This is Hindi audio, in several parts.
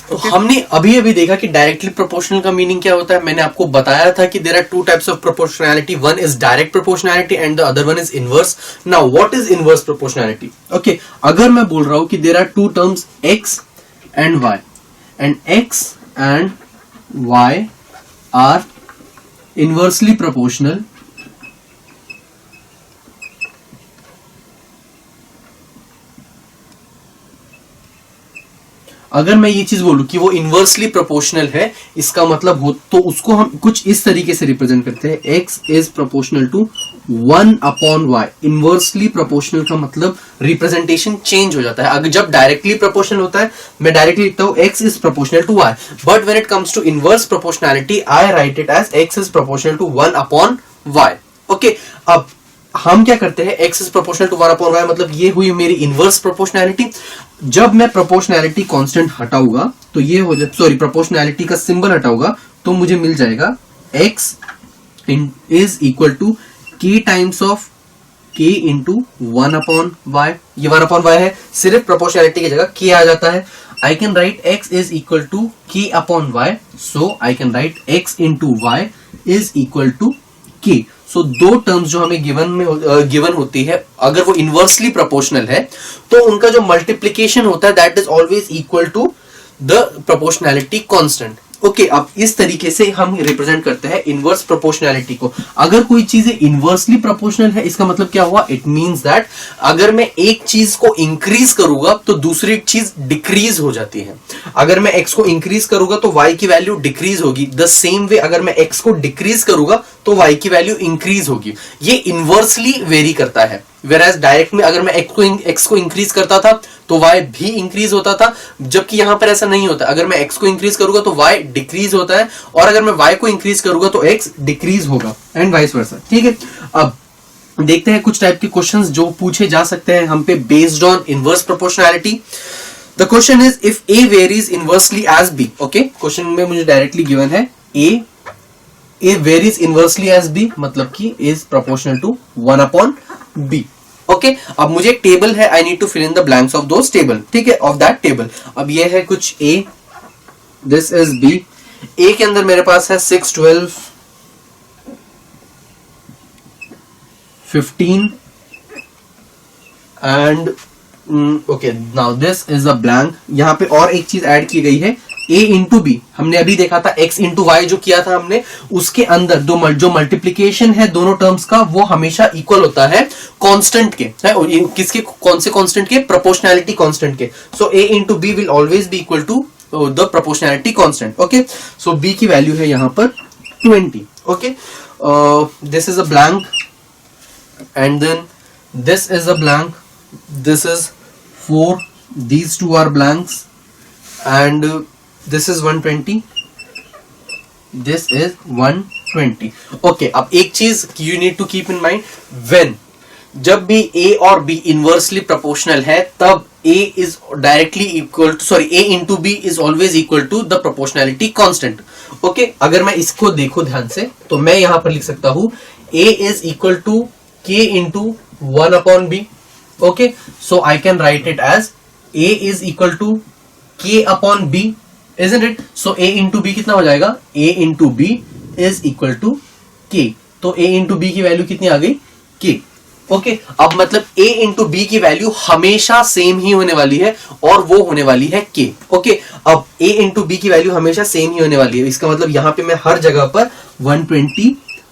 तो हमने अभी अभी देखा कि डायरेक्टली प्रोपोर्शनल का मीनिंग क्या होता है. मैंने आपको बताया था कि there are two types of proportionality. One is direct proportionality and the other one is inverse. Now what is inverse proportionality? Okay, अगर मैं बोल रहा हूं कि there are two terms x and y and x and y are inversely proportional, अगर मैं ये चीज बोलूं कि वो इनवर्सली प्रोपोर्शनल है, इसका मतलब हो तो उसको हम कुछ इस तरीके से रिप्रेजेंट करते हैं. x is proportional to 1 upon y. Inversely proportional का मतलब रिप्रेजेंटेशन चेंज हो जाता है. अगर जब डायरेक्टली प्रोपोर्शनल होता है, मैं डायरेक्टली लिखता हूं x is proportional to y, but when it comes to inverse proportionality I write it as x is proportional to 1 upon y. Okay, अब हम क्या करते हैं, x is proportional to 1 upon y, मतलब ये हुई मेरी इनवर्स प्रोपोर्शनैलिटी. जब मैं प्रोपोर्शनैलिटी कांस्टेंट हटाऊंगा तो ये हो जाए, सॉरी, प्रोपोर्शनैलिटी का सिंबल हटाऊंगा तो मुझे मिल जाएगा x is equal to k times of k into 1 upon y. ये 1 अपॉन y है, सिर्फ प्रोपोर्शनैलिटी की जगह k आ जाता है. I can write x is equal to k upon y, so I can write x into y is equal to k. सो दो टर्म्स जो हमें गिवन होती है, अगर वो इनवर्सली प्रोपोर्शनल है तो उनका जो मल्टीप्लीकेशन होता है that is always equal to the proportionality constant. Okay, अब इस तरीके से हम रिप्रेजेंट करते हैं इनवर्स प्रोपोर्शनैलिटी को. अगर कोई चीज इनवर्सली प्रोपोर्शनल है, इसका मतलब क्या हुआ? इट मींस दैट अगर मैं एक चीज को इंक्रीज करूंगा तो दूसरी चीज डिक्रीज हो जाती है. अगर मैं x को इंक्रीज करूंगा तो y की वैल्यू डिक्रीज होगी. द सेम वे अगर मैं x को डिक्रीज करूंगा तो y की वैल्यू इंक्रीज होगी. ये इनवर्सली वेरी करता है. वेराज डायरेक्ट में अगर मैं x को इंक्रीज करता था तो y भी इंक्रीज होता था, जबकि यहां पर ऐसा नहीं होता. अगर मैं x को इंक्रीज करूंगा तो y डिक्रीज होता है, और अगर मैं y को इंक्रीज करूंगा तो x डिक्रीज होगा, एंड वाइस वर्सा. ठीक है, अब देखते हैं कुछ टाइप के क्वेश्चंस जो पूछे जा सकते हैं हम पे based on inverse proportionality. The question is if a varies inversely as b. Okay, question में मुझे डायरेक्टली गिवन है a varies inversely as b, मतलब कि is proportional to 1 upon b. Okay, अब मुझे एक टेबल है, I need to fill in the blanks of those table. ठीक है, ऑफ दैट टेबल. अब ये है कुछ a, this is b. a के अंदर मेरे पास है 6, 12, 15 and okay, now this is a blank. यहां पे और एक चीज ऐड की गई है, a इंटू बी. हमने अभी देखा था x इंटू वाई जो किया था हमने, उसके अंदर जो मल्टीप्लीकेशन है दोनों टर्म्स का, वो हमेशा इक्वल होता है कांस्टेंट के. है किसके? कौन से कांस्टेंट के? प्रोपोर्शनैलिटी कांस्टेंट के. So a into B will always be equal to the proportionality constant. Okay, so b की वैल्यू है यहां पर 20. Okay, this is a blank and then this is a blank, this is 4, these two are blanks, and this is 120, this is 120. okay, अब एक चीज you need to keep in mind, when जब भी a और b इनवर्सली प्रोपोर्शनल है तब a is directly equal to, sorry, a into b is always equal to the proportionality constant. okay, अगर मैं इसको देखो ध्यान से तो मैं यहां पर लिख सकता हूं a is equal to k into 1 upon b. okay, so I can write it as a is equal to k upon b, isn't it? so a into b कितना हो जाएगा? a into b is equal to k. तो a into b की वैल्यू कितनी आ गई? k. ओके, अब मतलब a into b की वैल्यू हमेशा सेम ही होने वाली है और वो होने वाली है k. ओके, अब a into b की वैल्यू हमेशा सेम ही होने वाली है, इसका मतलब यहां पे मैं हर जगह पर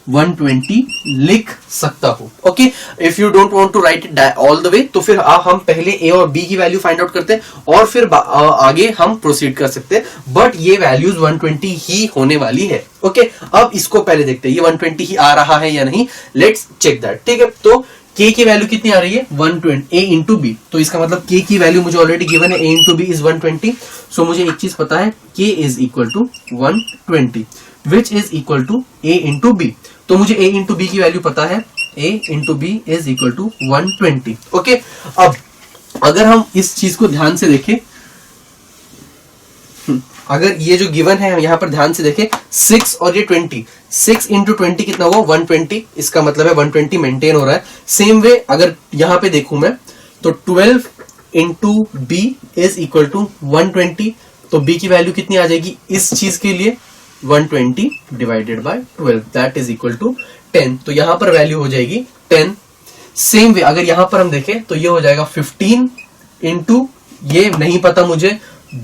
120 लिख सकता हूं. Okay, if you don't want to write it all the way तो फिर हम पहले a और b की वैल्यू फाइंड आउट करते हैं और फिर आगे हम प्रोसीड कर सकते हैं, बट ये वैल्यूज 120 ही होने वाली है. ओके, अब इसको पहले देखते हैं ये 120 ही आ रहा है या नहीं. Let's check that. ठीक है, तो k की वैल्यू कितनी आ रही है? 120, a इंटू बी. तो इसका मतलब k की वैल्यू मुझे ऑलरेडी गिवन है, a into B is 120. So मुझे एक चीज पता है, k is equal to 120 which is equal to a into B. तो मुझे a इंटू बी की वैल्यू पता है, a into B is equal to 120. Okay, अब अगर हम इस चीज को ध्यान से देखें, अगर ये जो गिवन है यहां पर ध्यान से देखें, 6 और ये 20, 6 इंटू 20 कितना हुआ? 120. इसका मतलब है 120 मेंटेन हो रहा है. सेम वे अगर यहां पे देखूं मैं तो 12 into B is equal to 120. तो b की वैल्यू कितनी आ जाएगी इस चीज के लिए 120 divided by 12 that is equal to 10। तो यहां पर वैल्यू हो जाएगी 10। सेम वे अगर यहां पर हम देखें तो ये हो जाएगा 15 इंटू ये नहीं पता मुझे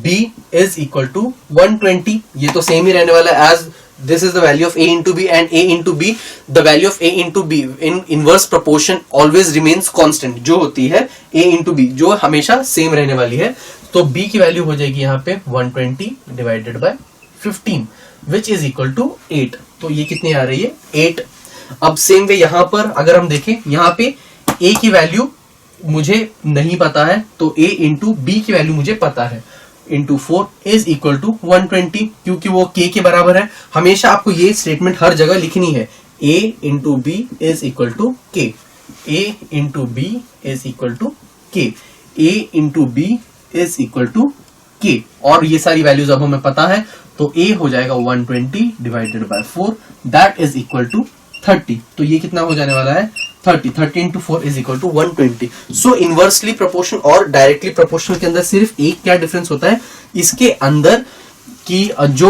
b इज इक्वल टू 120। ये तो सेम ही रहने वाला है as this is the value of a into b and a into b, the value of a into b in inverse proportion always remains constant, जो होती है a into b जो हमेशा सेम रहने वाली है। तो b की वैल्यू हो जाएगी यहाँ पे 120 divided bye 15 which is equal to 8। तो ये कितनी आ रही है 8। अब सेम वे यहाँ पर अगर हम देखें यहाँ पे a की वैल्यू मुझे नहीं पता है तो a into b की वैल्यू मुझे पता है इंटू 4 इज इक्वल टू 120 क्योंकि वो k के बराबर है। हमेशा आपको ये स्टेटमेंट हर जगह लिखनी है a into B is equal to k, a into B is equal to k, a into B is equal to k। और ये सारी वैल्यूज अब हमें पता है तो a हो जाएगा 120 divided by 4 that is equal to 30। तो ये कितना हो जाने वाला है 30 into 4 is equal to 120। So inversely proportional और डायरेक्टली प्रोपोर्शनल के अंदर सिर्फ एक क्या डिफरेंस होता है इसके अंदर कि जो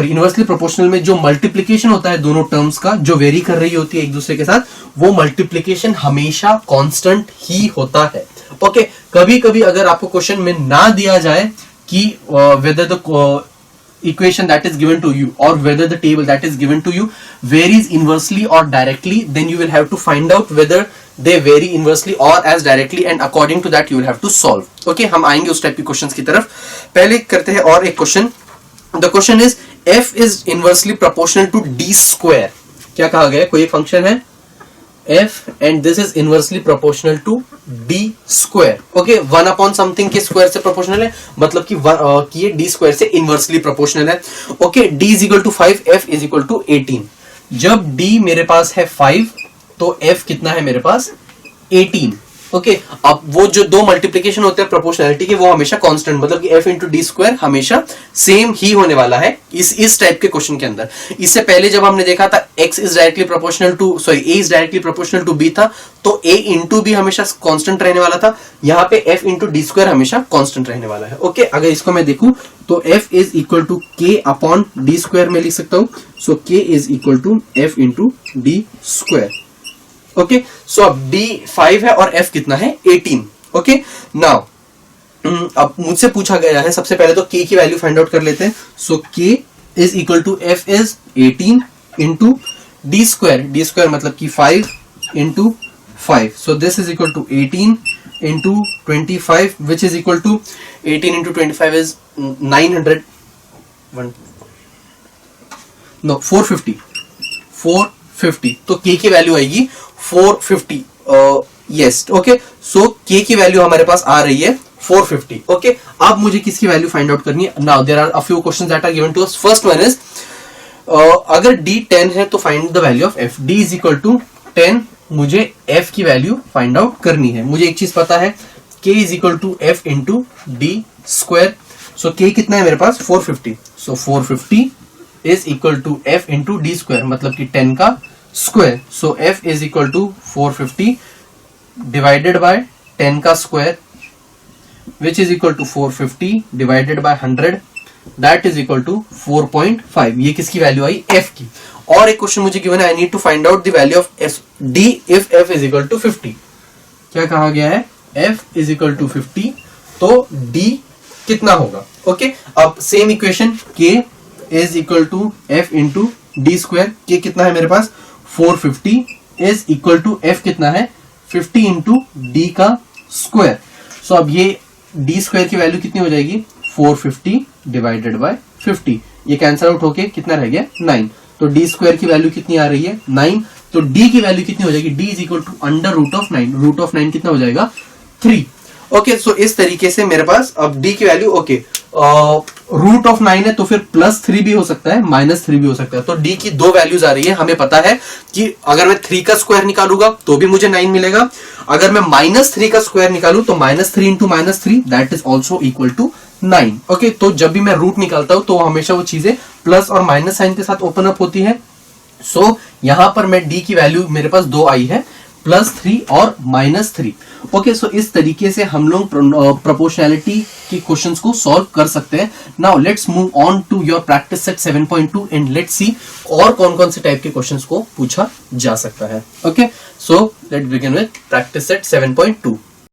इनवर्सली प्रोपोर्शनल में जो मल्टीप्लीकेशन होता है दोनों टर्म्स का जो वेरी कर रही होती है एक दूसरे के साथ, वो मल्टीप्लीकेशन हमेशा कांस्टेंट ही होता है। ओके, कभी कभी अगर आपको क्वेश्चन में ना दिया जाए कि whether the equation that is given to you or whether the table that is given to you varies inversely or directly, then you will have to find out whether they vary inversely or as directly and according to that you will have to solve. Okay, हम आएंगे उस टाइप की क्वेश्चंस की तरफ। पहले करते हैं और एक question. The question is f is inversely proportional to d square। क्या कहा गया है, कोई एक फंक्शन है f and this is inversely proportional to d square। okay, 1 upon something के स्क्वायर से प्रोपोर्शनल है मतलब कि ये d स्क्वायर से इनवर्सली प्रोपोर्शनल है। okay, d is equal to 5, f is equal to 18। जब d मेरे पास है 5 तो f कितना है मेरे पास 18। ओके, अब वो जो दो मल्टीप्लीकेशन होते हैं प्रोपोर्शनैलिटी के वो हमेशा कांस्टेंट मतलब कि f इंटू डी स्क्वायर हमेशा सेम ही होने वाला है इस टाइप के क्वेश्चन के अंदर। इससे पहले जब हमने देखा था x is directly proportional to a is directly proportional to b था तो a इंटू b हमेशा कांस्टेंट रहने वाला था। यहाँ पे f इंटू डी स्क्वायर हमेशा कांस्टेंट रहने वाला है। ओके, अगर इसको मैं देखूं तो f is equal to k upon D square में लिख सकता हूं। So k is equal to f into D square. Okay, so अब d 5 है और f कितना है 18। ओके, नाउ अब मुझसे पूछा गया है सबसे पहले तो k की वैल्यू फाइंड आउट कर लेते हैं। So k is equal to f is 18 into D square मतलब कि 5 into 5। So this is equal to 18 into 25 which is equal to 18 into 25 is 450। तो k की वैल्यू आएगी 450। यस, ओके, सो k की वैल्यू हमारे पास आ रही है 450। ओके, अब मुझे किसकी वैल्यू फाइंड आउट करनी है। Now there are a few questions that are given to us. First one is अगर d 10 है तो find the value of f। d इज इक्वल टू 10, मुझे f की वैल्यू फाइंड आउट करनी है। मुझे एक चीज पता है k is equal to f into D square. So k कितना है मेरे पास 450। So 450 is equal to f into D square मतलब कि 10 का square. So f is equal to 450 divided by 10 का square which is equal to 450 divided by 100 that is equal to 4.5। ये किसकी वैल्यू आई f की। और एक क्वेश्चन मुझे गिवन है, I need to find out the value of d if f is equal to 50। क्या कहा गया है, f इज इक्वल टू 50 तो d कितना होगा। ओके, अब same equation k is equal to f into D square. k कितना है मेरे पास 450 इज इक्वल टू f कितना है 50 इंटू डी का स्क्वायर। सो अब ये डी स्क्वायर की वैल्यू कितनी हो जाएगी 450 डिवाइडेड बाय 50। ये कैंसिल आउट होके कितना रह गया 9। तो डी स्क्वायर की वैल्यू कितनी आ रही है 9। तो डी की वैल्यू कितनी हो जाएगी, D is equal to under root of 9। Root of 9 कितना हो जाएगा 3। ओके, सो इस तरीके से मेरे पास अब डी की वैल्यू ओके रूट ऑफ 9 है तो फिर +3 भी हो सकता है -3 भी हो सकता है। तो डी की दो वैल्यूज आ रही है। हमें पता है कि अगर मैं 3 का स्क्वायर निकालूंगा तो भी मुझे 9 मिलेगा। अगर मैं -3 का स्क्वायर निकालूं तो -3 into -3 that is also equal to 9। Okay, तो जब भी मैं रूट निकालता हूं तो हमेशा वो चीजें प्लस और माइनस साइन के साथ ओपन अप होती है। सो यहां पर मैं d की वैल्यू मेरे पास 2 आई है +3 और -3। ओके, सो इस तरीके से हम लोग प्रोपोर्शनैलिटी की क्वेश्चंस को सॉल्व कर सकते हैं। Now let's move on to your practice set 7.2 and let's see और कौन कौन से टाइप के क्वेश्चंस को पूछा जा सकता है। Okay, so let's begin with practice set 7.2।